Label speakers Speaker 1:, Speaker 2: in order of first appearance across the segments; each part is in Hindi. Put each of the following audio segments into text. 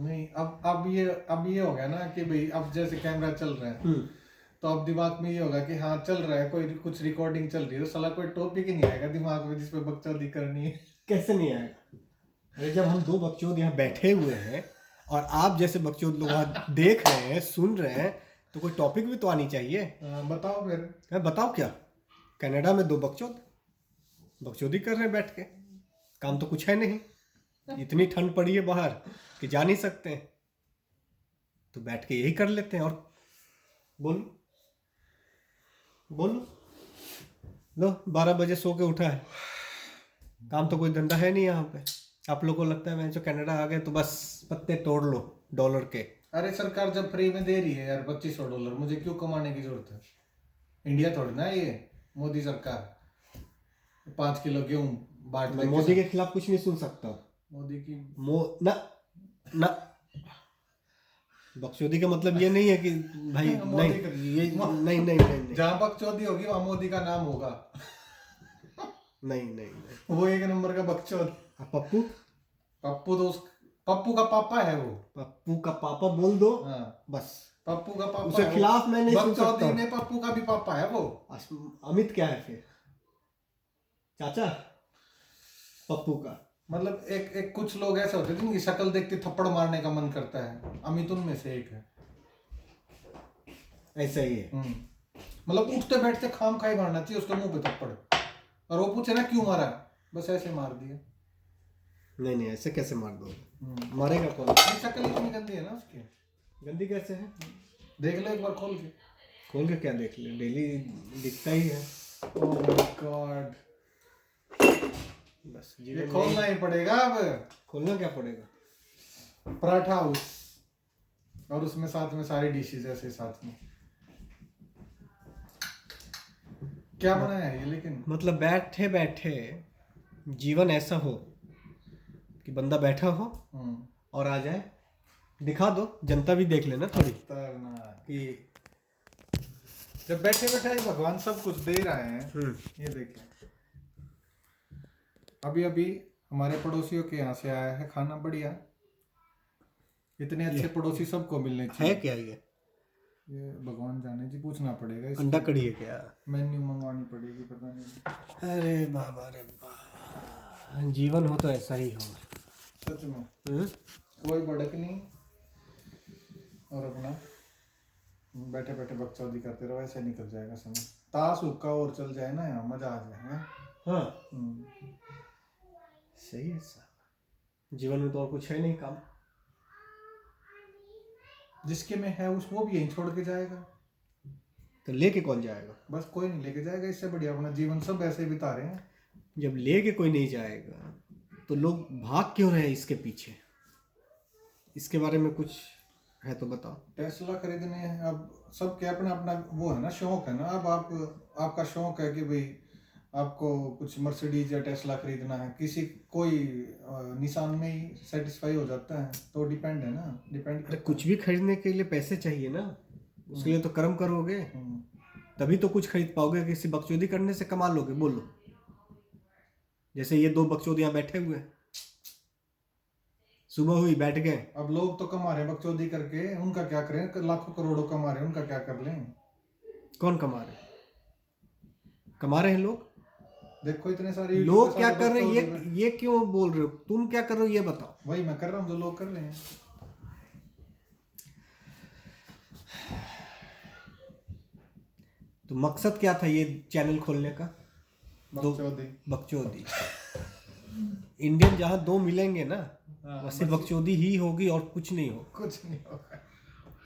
Speaker 1: नहीं, अब ये हो गया ना कि भाई अब जैसे कैमरा चल रहा है तो अब दिमाग में ये होगा कि हाँ चल रहा है, कोई कुछ रिकॉर्डिंग चल रही है, तो साला कोई टॉपिक ही नहीं आएगा दिमाग में जिसपे बकचोदी करनी है।
Speaker 2: कैसे नहीं आएगा? अरे जब हम दो बकचोद यहाँ बैठे हुए हैं और आप जैसे बकचोद लोग वहाँ देख रहे हैं, सुन रहे हैं, तो कोई टॉपिक भी तो आनी चाहिए।
Speaker 1: बताओ फिर।
Speaker 2: बताओ क्या? कनाडा में दो बकचोद बकचोदी कर रहे हैं बैठ के, काम तो कुछ है नहीं, इतनी ठंड पड़ी है बाहर कि जा नहीं सकते हैं, तो बैठ के यही कर लेते हैं। और बोलो बोलो, लो 12 बजे सो के उठा है, काम तो कोई धंधा है नहीं यहाँ पे। आप लोगों को लगता है मैं जो कनाडा आ गए तो बस पत्ते तोड़ लो डॉलर के।
Speaker 1: अरे सरकार जब फ्री में दे रही है यार $2500, मुझे क्यों कमाने की जरूरत है? इंडिया थोड़ी ना ये मोदी सरकार 5 किलो गेहूं बांट
Speaker 2: मैं मोदी के खिलाफ कुछ नहीं सुन सकता।
Speaker 1: मोदी की
Speaker 2: ना ना बकचोदी का मतलब ये नहीं है कि भाई नहीं, ये नहीं।
Speaker 1: जहाँ बकचोदी होगी वहाँ मोदी का नाम होगा।
Speaker 2: नहीं,
Speaker 1: वो एक नंबर का बकचोद।
Speaker 2: पप्पू
Speaker 1: तो पप्पू का पापा है वो।
Speaker 2: पप्पू का पापा बोल दो। हाँ बस,
Speaker 1: पप्पू का पापा
Speaker 2: उसके खिलाफ मैं नहीं सुन सकता।
Speaker 1: बकचोदी में पप्पू का भी पापा है वो।
Speaker 2: अमित क्या है फिर? चाचा पप्पू का। मतलब
Speaker 1: एक कुछ लोग ऐसे होते हैं जिनकी शक्ल देख के थप्पड़ मारने का मन करता है, अमित उनमें से एक है।
Speaker 2: ऐसा ही है।
Speaker 1: मतलब उठते बैठते खाम खाई मारना चाहिए उसके मुंह पे थप्पड़, और वो पूछे ना क्यों मारा, बस ऐसे मार दिया।
Speaker 2: नहीं ऐसे कैसे मार दो? मारेगा कौन?
Speaker 1: शक्ल इतनी गंदी है ना उसकी।
Speaker 2: गंदी कैसे है?
Speaker 1: देख लो एक बार खोल के
Speaker 2: क्या देख ले, डेली दिखता ही है।
Speaker 1: ओह माय गॉड,
Speaker 2: बस
Speaker 1: ये खोलना ही पड़ेगा। अब
Speaker 2: खोलना क्या पड़ेगा?
Speaker 1: पराठा हाउस, और उसमें साथ में सारी डिशेज ऐसे साथ में। क्या बनाया है ये? लेकिन
Speaker 2: मतलब बैठे बैठे जीवन ऐसा हो कि बंदा बैठा हो और आ जाए, दिखा दो, जनता भी देख लेना थोड़ी कि
Speaker 1: जब बैठे बैठे भगवान सब कुछ दे रहे हैं। ये देखिए अभी हमारे पड़ोसियों के यहाँ से आया है खाना, बढ़िया। इतने अच्छे पड़ोसी सबको मिलने चाहिए।
Speaker 2: है क्या ये
Speaker 1: भगवान जाने जी, पूछना पड़ेगा।
Speaker 2: अंडा कड़ी है क्या?
Speaker 1: मेन्यू मंगवानी पड़ेगी, पता नहीं।
Speaker 2: अरे बाबा रे बाबा, जीवन हो तो ऐसा ही हो
Speaker 1: सच में। कोई भड़क नहीं, और अपना बैठे बैठे बकचोदी करते रहो, ऐसे निकल जाएगा समय। ताश हुक्का और चल जाए ना, यहाँ मजा आ जाए।
Speaker 2: हाँ सही है साहब, जीवन में तो और कुछ है नहीं काम।
Speaker 1: जिसके में है उस वो भी यहीं छोड़ के जाएगा,
Speaker 2: तो लेके कौन जाएगा?
Speaker 1: बस कोई नहीं लेके जाएगा। इससे बढ़िया अपना जीवन सब ऐसे बिता रहे हैं।
Speaker 2: जब लेके कोई नहीं जाएगा तो लोग भाग क्यों रहे हैं इसके पीछे? इसके बारे में कुछ है तो बताओ।
Speaker 1: टेस्ला खरीदने हैं अब सबके अपना अपना वो है ना, शौक है ना। अब आपका शौक है कि भाई आपको कुछ मर्सिडीज या टेस्ला खरीदना है, किसी कोई निशान में ही सेटिस्फाई हो जाता है, तो डिपेंड है ना, डिपेंड।
Speaker 2: कुछ भी खरीदने के लिए पैसे चाहिए ना, उसके लिए तो कर्म करोगे, तभी तो कुछ खरीद पाओगे। किसी बकचोदी करने से कमा लोगे? बोलो। जैसे ये दो बकचोद यहाँ बैठे हुए, सुबह हुई बैठ गए।
Speaker 1: अब लोग तो कमा रहे हैं बकचोदी करके, उनका क्या करें? लाखों करोड़ों कमा रहे हैं, उनका क्या कर लें?
Speaker 2: कौन कमा रहे? कमा रहे हैं लोग।
Speaker 1: देखो इतने सारे
Speaker 2: लोग क्या कर रहे हैं, ये क्यों बोल रहे हो? तुम क्या कर रहे हो ये बताओ।
Speaker 1: वही मैं कर रहा हूँ जो लोग कर रहे हैं।
Speaker 2: तो मकसद क्या था ये चैनल खोलने का?
Speaker 1: बकचोदी।
Speaker 2: इंडियन जहाँ दो मिलेंगे ना, वैसे बकचोदी ही होगी और कुछ नहीं
Speaker 1: होगा।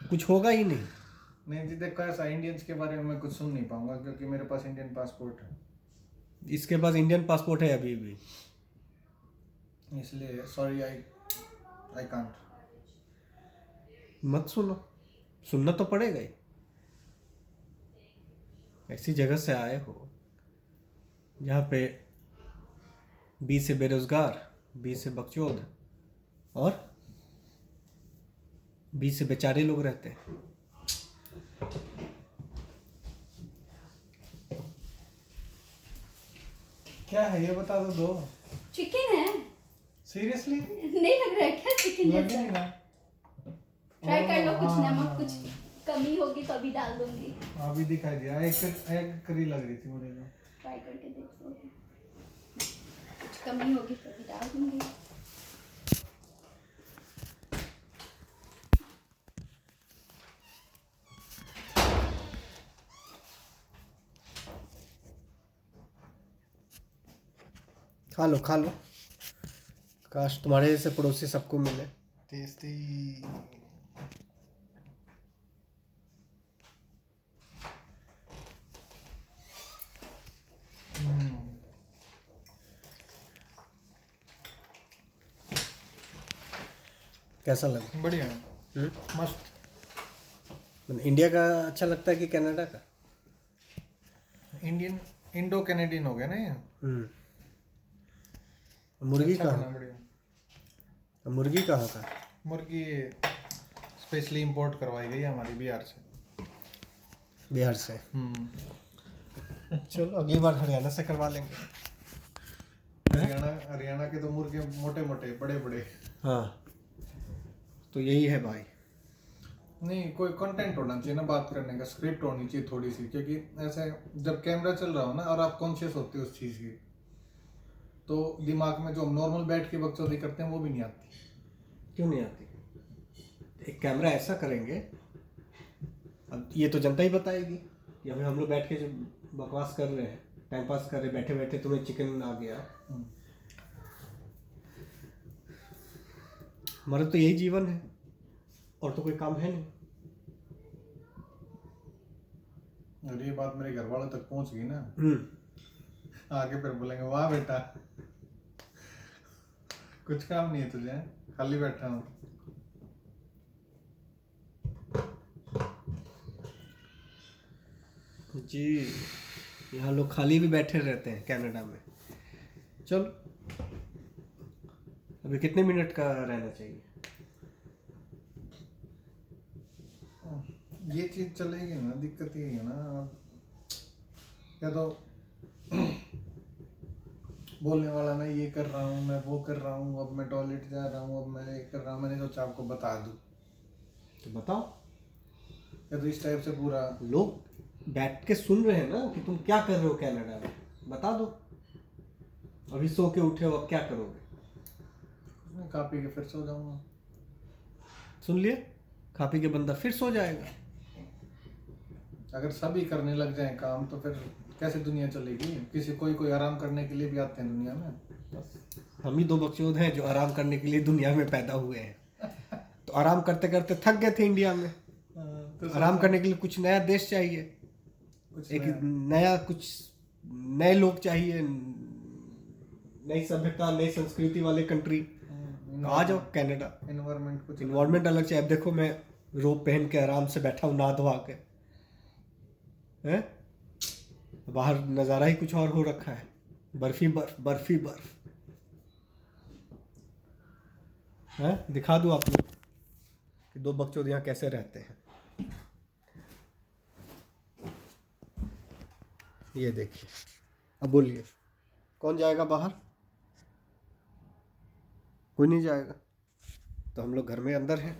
Speaker 2: कुछ होगा ही नहीं
Speaker 1: जी देखो, ऐसा इंडियंस के बारे में मैं कुछ सुन नहीं पाऊंगा क्योंकि मेरे पास इंडियन पासपोर्ट है।
Speaker 2: इसके पास इंडियन पासपोर्ट है अभी भी,
Speaker 1: इसलिए सॉरी, आई कांट।
Speaker 2: मत सुनो, सुनना तो पड़ेगा ही। ऐसी जगह से आए हो जहाँ पे 20 से बेरोजगार, 20 से बकचोद और 20 से बेचारे लोग रहते हैं।
Speaker 1: क्या है ये बता दो।
Speaker 3: चिकन है।
Speaker 1: सीरियसली?
Speaker 3: नहीं लग रहा है क्या चिकन
Speaker 1: जैसा?
Speaker 3: ट्राई कर लो, कुछ
Speaker 1: हाँ,
Speaker 3: नमक कुछ कमी होगी तो अभी डाल दूंगी।
Speaker 1: अभी दिखाई दिया, एक करी लग रही थी मुझे तो।
Speaker 3: ट्राई करके देख लो, कुछ कमी होगी तो अभी डाल दूंगी।
Speaker 2: खा लो खा लो, काश तुम्हारे जैसे पड़ोसी सबको मिले।
Speaker 1: टेस्टी।
Speaker 2: कैसा लगा?
Speaker 1: बढ़िया,
Speaker 2: हम्म?
Speaker 1: मस्त।
Speaker 2: मतलब इंडिया का अच्छा लगता है कि कनाडा का?
Speaker 1: इंडियन, इंडो कैनेडियन हो गया ना ये।
Speaker 2: मुर्गी
Speaker 1: अच्छा
Speaker 2: कहाँ?
Speaker 1: बना, बढ़िया।
Speaker 2: मुर्गी कहाँ का?
Speaker 1: मुर्गी स्पेशली इंपोर्ट करवाई गई है हमारी बिहार से।
Speaker 2: बिहार से। चलो अगली बार हरियाणा से करवा लेंगे।
Speaker 1: हरियाणा के तो मुर्गे मोटे मोटे बड़े बड़े।
Speaker 2: हाँ, तो यही है भाई।
Speaker 1: नहीं, कोई कंटेंट होना चाहिए ना बात करने का, स्क्रिप्ट होनी चाहिए थोड़ी सी, क्योंकि ऐसे जब कैमरा चल रहा हो ना और आप कॉन्शियस होते हो उस चीज़ की, तो दिमाग में जो हम नॉर्मल बैठ के बकचोदी करते हैं वो भी नहीं आती।
Speaker 2: क्यों नहीं आती? एक कैमरा ऐसा करेंगे, अब ये तो जनता ही बताएगी कि अभी हम लोग बैठ के जो बकवास कर रहे हैं, टाइम पास कर रहे, बैठे बैठे तुम्हें चिकन आ गया। हमारा तो यही जीवन है, और तो कोई काम है नहीं।
Speaker 1: और ये बात मेरे घर वालों तक पहुंच गई ना, आगे फिर बोलेंगे वाह बेटा कुछ काम नहीं है तुझे, खाली बैठा हूँ।
Speaker 2: जी, यहाँ लोग खाली भी बैठे रहते हैं कनाडा में। चलो, अभी कितने मिनट का रहना चाहिए?
Speaker 1: ये चीज चलेगी ना, दिक्कत ये है ना, या तो बोलने वाला मैं ये कर रहा हूँ, मैं वो कर रहा हूँ, अब मैं टॉयलेट जा रहा हूँ, अब मैं ये कर रहा हूँ, मैंने सोचा आपको बता दूँ।
Speaker 2: तो बताओ।
Speaker 1: या तो इस टाइप से पूरा
Speaker 2: लोग बैठ के सुन रहे हैं ना कि तुम क्या कर रहे हो कनाडा में, बता दो। अभी सो के उठे हो, अब क्या करोगे?
Speaker 1: खा पी के फिर सो जाऊंगा।
Speaker 2: सुन लिए, खा पी के बंदा फिर सो जाएगा।
Speaker 1: अगर सभी करने लग जाएं काम तो फिर कैसे दुनिया चलेगी? किसी कोई आराम करने के लिए भी आते हैं दुनिया में।
Speaker 2: हम ही दो बकचोद हैं जो आराम करने के लिए दुनिया में पैदा हुए हैं। तो आराम करते करते थक गए थे इंडिया में।
Speaker 1: तो
Speaker 2: आराम करने के लिए कुछ नया देश चाहिए,
Speaker 1: कुछ
Speaker 2: एक
Speaker 1: नया।
Speaker 2: कुछ नए लोग चाहिए, नई सभ्यता, नई संस्कृति वाले कंट्री। आ जाओ कनाडा।
Speaker 1: एनवायरनमेंट कुछ
Speaker 2: इन्वायरमेंट अलग चाहिए। अब देखो, मैं रोब पहन के आराम से बैठा हूँ, नहा धोआ के, हैं? बाहर नज़ारा ही कुछ और हो रखा है, बर्फी बर्फ, बर्फी बर्फ। हैं? दिखा दूँ आप लोग कि दो बकचोद यहाँ कैसे रहते हैं। ये देखिए, अब बोलिए, कौन जाएगा बाहर? कोई नहीं जाएगा, तो हम लोग घर में अंदर हैं।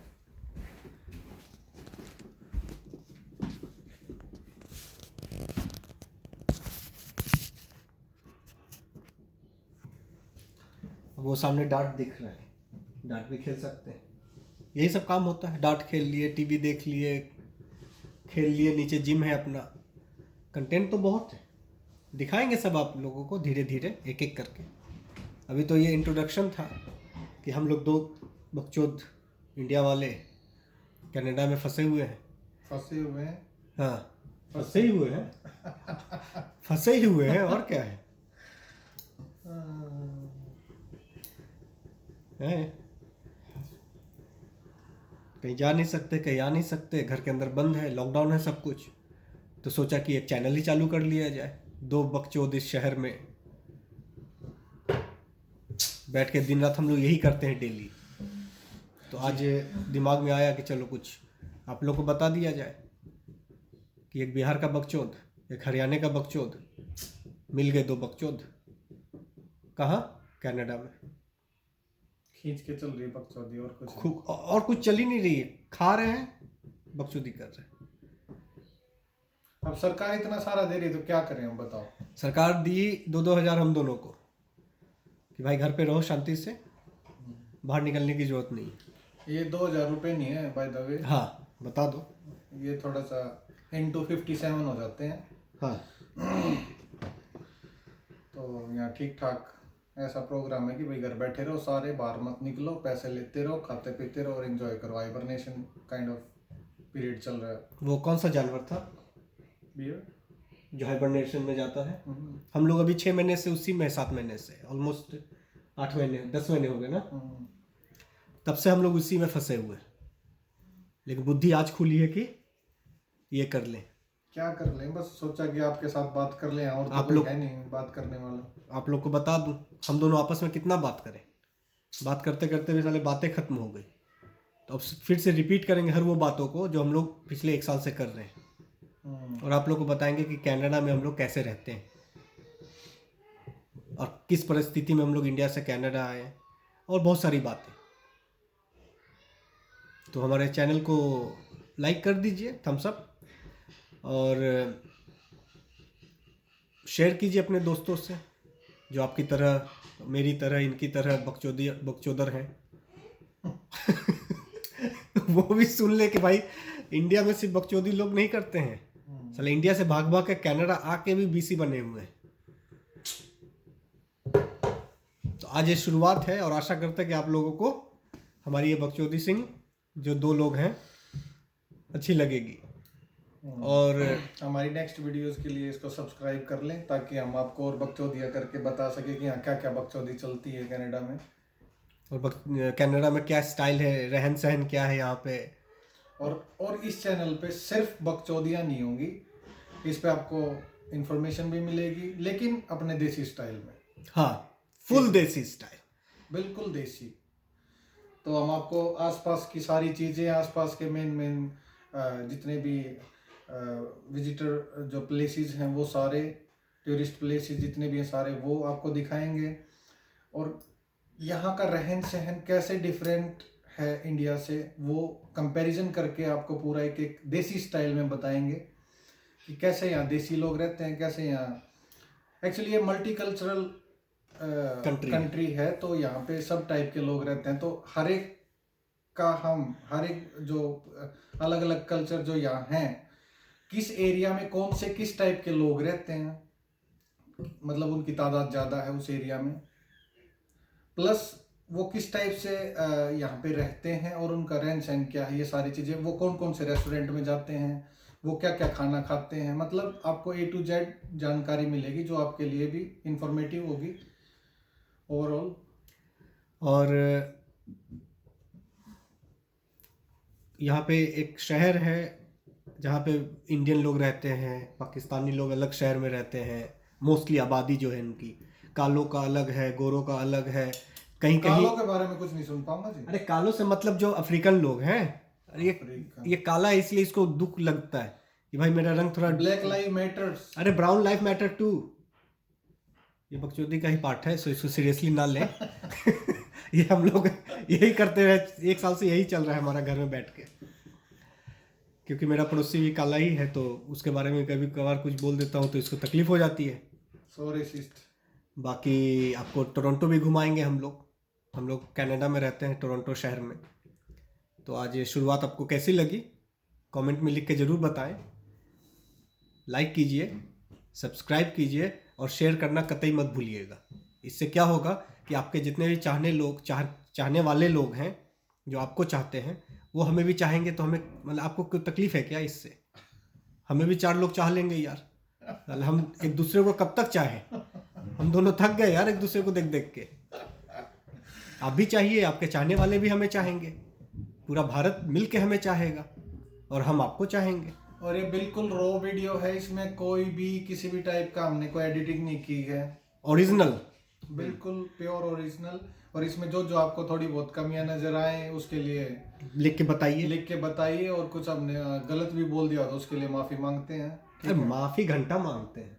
Speaker 2: वो सामने डार्ट दिख रहा है, डार्ट भी खेल सकते हैं। यही सब काम होता है, डार्ट खेल लिए, टीवी देख लिए, खेल लिए, नीचे जिम है अपना। कंटेंट तो बहुत है, दिखाएंगे सब आप लोगों को धीरे धीरे, एक एक करके। अभी तो ये इंट्रोडक्शन था कि हम लोग दो बकचोद इंडिया वाले कनाडा में फंसे हुए हैं।
Speaker 1: फंसे हुए हैं।
Speaker 2: हाँ, फंसे ही हुए हैं। फंसे ही हुए हैं, और क्या है? हैं? कहीं जा नहीं सकते, कहीं आ नहीं सकते, घर के अंदर बंद है, लॉकडाउन है सब कुछ। तो सोचा कि एक चैनल ही चालू कर लिया जाए। दो बकचोद इस शहर में बैठ के दिन रात हम लोग यही करते हैं डेली। तो आज दिमाग में आया कि चलो कुछ आप लोग को बता दिया जाए कि एक बिहार का बकचोद, एक हरियाणा का बकचोद मिल गए, दो बकचोद। कहाँ? कनाडा में।
Speaker 1: खींच के चल रही है बकचोदी, और कुछ नहीं।
Speaker 2: और कुछ चल ही नहीं रही है, खा रहे हैं, बकचोदी कर रहे हैं।
Speaker 1: अब सरकार इतना सारा दे रही है तो क्या करें हम, बताओ।
Speaker 2: सरकार दी 2-2 हज़ार हम दोनों को कि भाई घर पे रहो शांति से, बाहर निकलने की जरूरत नहीं है।
Speaker 1: ये 2,000 रुपये नहीं है बाय द वे,
Speaker 2: हाँ बता दो।
Speaker 1: ये थोड़ा सा इंटू 57 हो जाते हैं।
Speaker 2: हाँ
Speaker 1: तो यहाँ ठीक ठाक ऐसा प्रोग्राम है कि भाई घर बैठे रहो सारे, बाहर मत निकलो, पैसे लेते रहो, खाते पीते रहो और एंजॉय करो। हाइबरनेशन काइंड ऑफ पीरियड चल रहा है।
Speaker 2: वो कौन सा जानवर था
Speaker 1: बियर।
Speaker 2: जो हाइबरनेशन में जाता है? हम लोग अभी 6 महीने से उसी में, 7 महीने से, ऑलमोस्ट 8 महीने 10 महीने हो गए ना, तब से हम लोग उसी में फंसे हुए। लेकिन बुद्धि आज खुली है कि ये कर लें।
Speaker 1: क्या कर लें, बस सोचा कि आपके साथ बात कर लें, और तो
Speaker 2: आप
Speaker 1: कोई
Speaker 2: लोग-
Speaker 1: है नहीं बात करने वाला।
Speaker 2: आप लोग को बता दूं, हम दोनों आपस में कितना बात करें, बात करते करते भी साले बातें खत्म हो गई। तो अब फिर से रिपीट करेंगे हर वो बातों को जो हम लोग पिछले 1 साल से कर रहे हैं, और आप लोग को बताएंगे कि कनाडा में हम लोग कैसे रहते हैं और किस परिस्थिति में हम लोग इंडिया से कनाडा आए हैं, और बहुत सारी बातें। तो हमारे चैनल को लाइक कर दीजिए, थम्स अप, और शेयर कीजिए अपने दोस्तों से जो आपकी तरह, मेरी तरह, इनकी तरह बकचोदर हैं। वो भी सुन ले कि भाई इंडिया में सिर्फ बकचोदी लोग नहीं करते हैं, साले इंडिया से भाग भाग के कनाडा आके भी बीसी बने हुए हैं। तो आज ये शुरुआत है और आशा करते हैं कि आप लोगों को हमारी ये बकचोदी सिंह जो 2 लोग हैं अच्छी लगेगी। और
Speaker 1: हमारी नेक्स्ट वीडियोस के लिए इसको सब्सक्राइब कर लें ताकि हम आपको और बकचोदियाँ करके बता सके कि यहाँ क्या क्या बकचोदी चलती है कनाडा में,
Speaker 2: और कनाडा में क्या स्टाइल है, रहन सहन क्या है यहाँ पे।
Speaker 1: और इस चैनल पे सिर्फ बकचोदियाँ नहीं होंगी, इस पे आपको इंफॉर्मेशन भी मिलेगी, लेकिन अपने देसी स्टाइल में।
Speaker 2: हाँ, फुल देसी स्टाइल,
Speaker 1: बिल्कुल देसी। तो हम आपको आसपास की सारी चीज़ें, आसपास के मेन जितने भी विजिटर जो प्लेसेस हैं वो सारे, टूरिस्ट प्लेसेस जितने भी हैं सारे, वो आपको दिखाएंगे। और यहाँ का रहन सहन कैसे डिफरेंट है इंडिया से, वो कंपैरिजन करके आपको पूरा एक देसी स्टाइल में बताएंगे कि कैसे यहाँ देसी लोग रहते हैं, कैसे यहाँ एक्चुअली ये मल्टीकल्चरल कंट्री है। तो यहाँ पे सब टाइप के लोग रहते हैं, तो हर एक जो अलग अलग कल्चर जो यहाँ हैं, किस एरिया में कौन से किस टाइप के लोग रहते हैं, मतलब उनकी तादाद ज़्यादा है उस एरिया में, प्लस वो किस टाइप से यहाँ पे रहते हैं और उनका रहन सहन क्या है, ये सारी चीज़ें, वो कौन कौन से रेस्टोरेंट में जाते हैं, वो क्या क्या खाना खाते हैं, मतलब आपको A to Z जानकारी मिलेगी जो आपके लिए भी इंफॉर्मेटिव होगी ओवरऑल।
Speaker 2: और यहाँ पे एक शहर है जहाँ पे इंडियन लोग रहते हैं, पाकिस्तानी लोग अलग शहर में रहते हैं, मोस्टली आबादी जो है इनकी, कालों का अलग है, गोरों का अलग है, कहीं कहीं।
Speaker 1: कालों के बारे में कुछ नहीं सुन पाऊंगा जी।
Speaker 2: अरे कालों से मतलब जो अफ्रीकन लोग हैं, ये काला है इसलिए इसको दुख लगता है कि भाई मेरा रंग थोड़ा
Speaker 1: ब्लैक लाइव मैटर्स।
Speaker 2: अरे ब्राउन लाइफ मैटर टू, ये बकचोदी का ही पार्ट है, सो इसको सीरियसली ना लें। ये हम लोग यही करते रहे, 1 साल से यही चल रहा है हमारा घर में बैठ के, क्योंकि मेरा पड़ोसी भी काला ही है, तो उसके बारे में कभी कभार कुछ बोल देता हूँ तो इसको तकलीफ हो जाती है।
Speaker 1: सोरेसिस्ट।
Speaker 2: बाकी आपको टोरंटो भी घुमाएंगे हम लोग कनाडा में रहते हैं, टोरंटो शहर में। तो आज ये शुरुआत आपको कैसी लगी कमेंट में लिख के ज़रूर बताएं। लाइक कीजिए, सब्सक्राइब कीजिए और शेयर करना कतई मत भूलिएगा। इससे क्या होगा कि आपके जितने भी चाहने वाले लोग हैं जो आपको चाहते हैं, वो हमें भी चाहेंगे, तो हमें मतलब आपको कोई तकलीफ है क्या इससे? हमें भी 4 लोग चाह लेंगे यार। हम एक दूसरे को कब तक चाहें? हम दोनों थक गए यार एक दूसरे को देख देख के। आप भी चाहिए, आपके चाहने वाले भी हमें चाहेंगे, पूरा भारत मिल के हमें चाहेगा और हम आपको चाहेंगे।
Speaker 1: और ये बिल्कुल रॉ वीडियो है, इसमें कोई भी किसी भी टाइप का हमने कोई एडिटिंग नहीं की है,
Speaker 2: ओरिजिनल,
Speaker 1: बिल्कुल प्योर ओरिजिनल। और इसमें जो जो आपको थोड़ी बहुत कमियां नजर आए उसके लिए
Speaker 2: लिख के बताइए,
Speaker 1: और कुछ हमने गलत भी बोल दिया तो उसके लिए माफी मांगते हैं।
Speaker 2: अरे माफी घंटा मांगते हैं,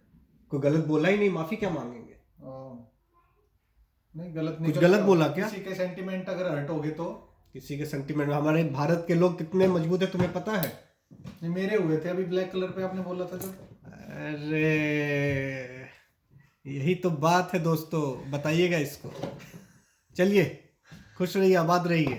Speaker 2: कोई गलत बोला ही नहीं, माफी क्या मांगेंगे?
Speaker 1: नहीं गलत नहीं
Speaker 2: कुछ गलत बोला क्या?
Speaker 1: किसी के सेंटिमेंट अगर हर्ट हो गए तो
Speaker 2: किसी के सेंटिमेंट, हमारे भारत के लोग कितने मजबूत है तुम्हें पता है?
Speaker 1: नहीं, मेरे हुए थे अभी ब्लैक कलर पे आपने बोला था जब।
Speaker 2: अरे यही तो बात है दोस्तों, बताइएगा इसको। चलिए, खुश रहिए, आबाद रहिए।